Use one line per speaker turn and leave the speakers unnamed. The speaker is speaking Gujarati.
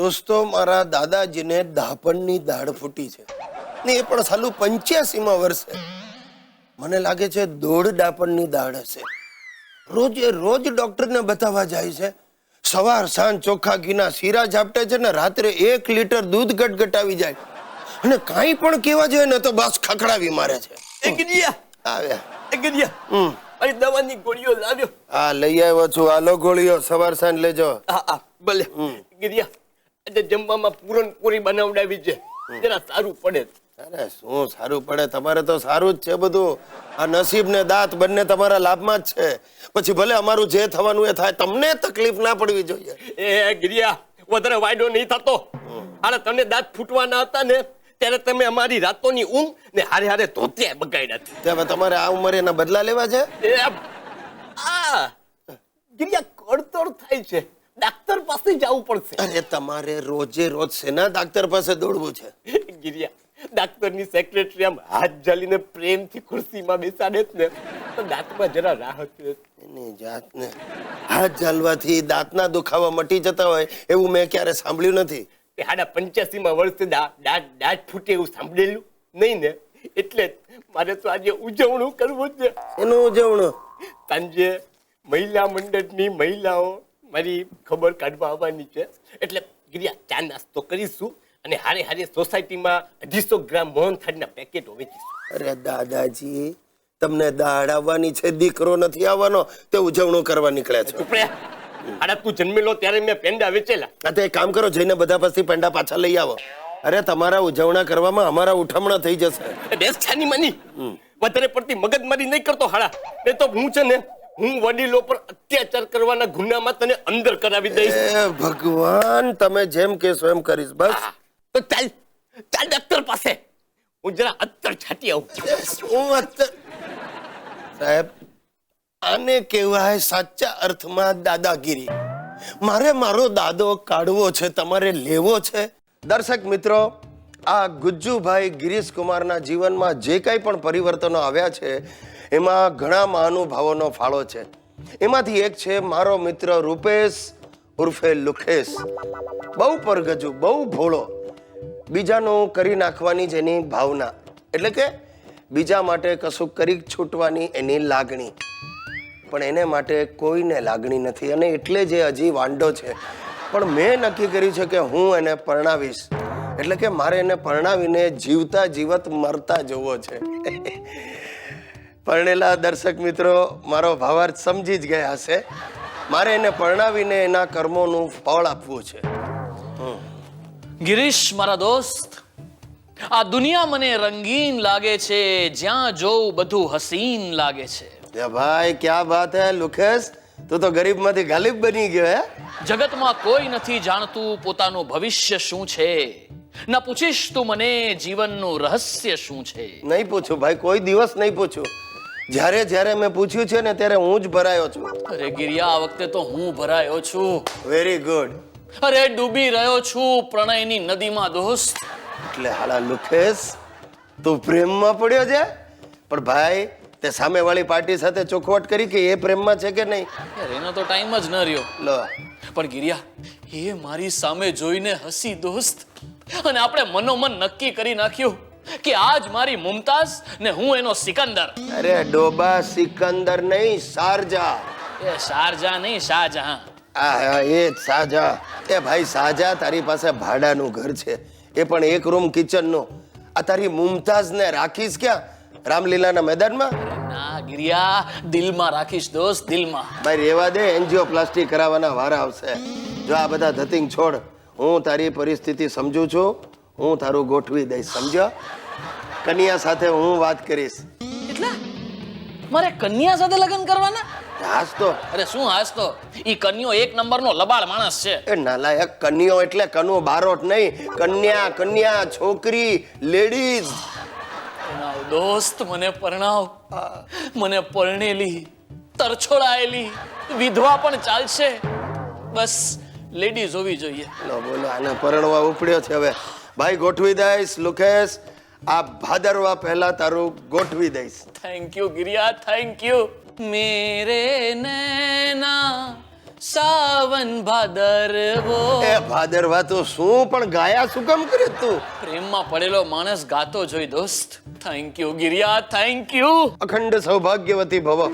દોસ્તો, મારા દાદાજીને દાપણની દાઢ ફૂટી છે ને એ પણ સાલું 85માં વર્ષે. મને લાગે છે 1.5 દાપણની દાઢ હશે. રોજે રોજ ડોક્ટરને બતાવવા જાય છે. સવાર સાંજ ચોખ્ખા ઘીના શીરા ઝાપટે છે ને રાત્રે 1 લીટર દૂધ ગટગટાવી જાય અને કાંઈ પણ કહેવા જોઈએ ને તો બસ ખખડાવી મારે છે.
અરે દવાની ગોળીઓ લાવ્યો.
હા, લઈ આવ્યો છું. આલો ગોળીઓ સવાર સાંજ લેજો.
હા ભલે. ગિરિયા, આજે જમવામાં પૂરણપૂરી બનાવડાવી છે, જરા સારું પડે.
અરે શું સારું પડે, તમારે તો સારું જ છે બધું. આ નસીબ ને દાંત બંને તમારા લાભમાં જ છે. પછી ભલે અમારું જે થવાનું એ થાય, તમને તકલીફ ના પડવી જોઈએ.
એ ગિરિયા, વધારે વાયડો નહીં થતો. હાલે તને દાંત ફૂટવાના હતા ને ત્યારે તમે અમારી રાતોની ઊંઘ ને હારે હારે ધોતિયા બગાડ્યા.
હવે તમારે આ ઉંમરે એના બદલા લેવા છે?
ગિરિયા, કળતર થાય છે, ડાક્ટર પાસે જવું પડશે.
અરે તમારે રોજે રોજ શેના ડાક્ટર પાસે દોડવું છે?
ગિરિયા, ડાક્ટરની સેક્રેટરી આમ હાથ ઝાલીને પ્રેમથી ખુરશીમાં બેસાડે ને તો દાંતમાં જરા રાહત રહે.
એની જાતને હાથ ઝાલવાથી દાંતના દુખાવા મટી જતા હોય એવું મેં ક્યારે સાંભળ્યું નથી.
85માં વર્ષે દાંત ફૂટે એવું સાંભળેલું નહીં ને, એટલે મારે તો આજે ઉજવણું કરવું છે.
એનું ઉજવણું?
સાંજે મહિલા મંડળની મહિલાઓ મારી ખબર કાઢવા આવવાની છે, એટલે ગિરિયા ચા નાસ્તો કરીશું અને હારે હારે સોસાયટીમાં 250 ગ્રામ મોહનથાળના પેકેટો વેચીશું.
અરે દાદાજી, તમને દાઢ આવવાની છે, દીકરો નથી આવવાનો તે ઉજવણું કરવા નીકળ્યા છો?
ચૂપ રે. તું જન્મેલો ત્યારે મેં પેંડા વેચેલા.
હા, તો એક કામ કરો, જઈને બધા પાસેથી પેંડા પાછા લઈ આવો. અરે તમારા ઉજવણા કરવામાં અમારા ઉઠમણા થઈ જશે.
બેસ છાની માની, વધારે પડતી મગજમારી નહીં કરતો હાડા, નહીં તો હું છે ને હું વડીલો પર અત્યાચાર કરવાના ગુનામાં તને અંદર કરાવી દઈશ.
ભગવાન, તમે જેમ કહેશો એમ કરીશ. બસ
તો ચાલ ચાલ ડોક્ટર પાસે, હું જરા અત્તર છાટી આવું.
હું અત્તર? સાહેબ, આને કહેવાય સાચા અર્થમાં દાદાગીરી. મારે મારો દાદો કાઢવો છે, તમારે લેવો છે. દર્શક મિત્રો, આ ગુજ્જુભાઈ ગિરીશકુમારના જીવનમાં જે કંઈ પણ પરિવર્તનો આવ્યા છે એમાં ઘણા મહાનુભાવોનો ફાળો છે. એમાંથી એક છે મારો મિત્ર રૂપેશ ઉર્ફે લુખેશ. બહુ પરગજુ, બહુ ભોળો, બીજાનું કરી નાખવાની જ એની ભાવના, એટલે કે બીજા માટે કશું કરી છૂટવાની એની લાગણી. પણ એને માટે કોઈને લાગણી નથી અને એટલે જે હજી વાંઢો છે. પણ મેં નક્કી કર્યું છે કે હું એને પરણાવીશ, એટલે કે મારે એને પરણાવીને જીવતા જીવત મરતા જોવો છે. પરણેલા દર્શક મિત્રો મારો ભાવાર્થ સમજી જ ગયા હશે. મારે એને પરણાવીને એના કર્મોનું ફળ આપવું છે.
ગિરીશ મારા દોસ્ત, આ દુનિયા મને રંગીન લાગે છે, જ્યાં જોઉં બધું હસીન લાગે છે.
ભાઈ ક્યા બાત હે લુખેશ, તું તો ગરીબમાંથી ગાલિબ બની ગયો હે.
જગતમાં કોઈ નથી જાણતું પોતાનું ભવિષ્ય શું છે. ના પૂછીશ તું મને જીવનનું રહસ્ય શું છે?
નહીં પૂછું ભાઈ, કોઈ દિવસ નહીં પૂછું. જ્યારે જ્યારે મેં પૂછ્યું છે ને ત્યારે હું જ ભરાયો છું.
અરે ગિરિયા, આ વખતે તો હું ભરાયો છું.
Very good.
અરે ડૂબી રહ્યો છું પ્રણયની નદીમાં દોસ્ત.
એટલે હાલા લુખેશ, તું પ્રેમમાં પડ્યો છે? પણ ભાઈ, તે સામેવાળી પાર્ટી સાથે ચોખવટ કરી કે એ પ્રેમમાં છે કે નહીં?
યાર, એનો તો ટાઈમ જ ન રહ્યો.
લો,
પણ ગિરિયા, એ મારી સામે જોઈને હસી દોસ્ત, અને આપણે મનોમન નક્કી કરી નાખ્યું કે આજ મારી મુમતાઝ ને હું એનો સિકંદર.
અરે ડોબા, સિકંદર નહીં, શારજા.
એ શારજા નહીં, શાહજહાં.
હા, એ જ શાહજહાં. એ ભાઈ શાહજહાં, તારી પાસે ભાડાનું ઘર છે, એ પણ 1 રૂમ કિચનનું. આ તારી મુમતાઝને રાખીશ ક્યાં? રામલીલાના મેદાનમાં?
ના ગિરિયા, દિલમાં રાખીશ દોસ્ત, દિલમાં.
ભાઈ રેવા દે, એન્જિયોપ્લાસ્ટી કરાવવાના વારા આવશે. જો આ બધા ધતિંગ છોડ, હું તારી પરિસ્થિતિ સમજુ છું, હું તારું ગોઠવી દઈશ, સમજો? કન્યા સાથે હું વાત કરીશ.
એટલે મારે કન્યા સાથે લગ્ન કરવાના?
હાસ તો.
અરે શું હાસ તો, ઈ કન્યો 1 નંબરનો લબાડ માણસ છે.
એ નાલાયક, કન્યો એટલે કનુ બારોટ નહીં, કન્યા, કન્યા, છોકરી, લેડીઝ.
પરણાવ દોસ્ત, મને પરણાવ. મને પરણેલી, તરછોડાયેલી, વિધવા પણ ચાલશે, બસ લેડીઝ હોવી જોઈએ.
લો બોલો, આને પરણવા ઉપડ્યો છે હવે. ભાઈ ગોઠવી દઈશ લુખેશ, આ ભાદરવા પહેલા તારું ગોઠવી દઈશ.
Thank you Giriya, thank you. મેરે નૈના સાવન ભાદરવો.
એ ભાદરવા તો શું પણ ગાયા શું કામ કરે તું?
પ્રેમમાં પડેલો માણસ ગાતો જોઈ દોસ્ત. Thank you Giriya, thank you.
અખંડ સૌભાગ્યવતી ભવ.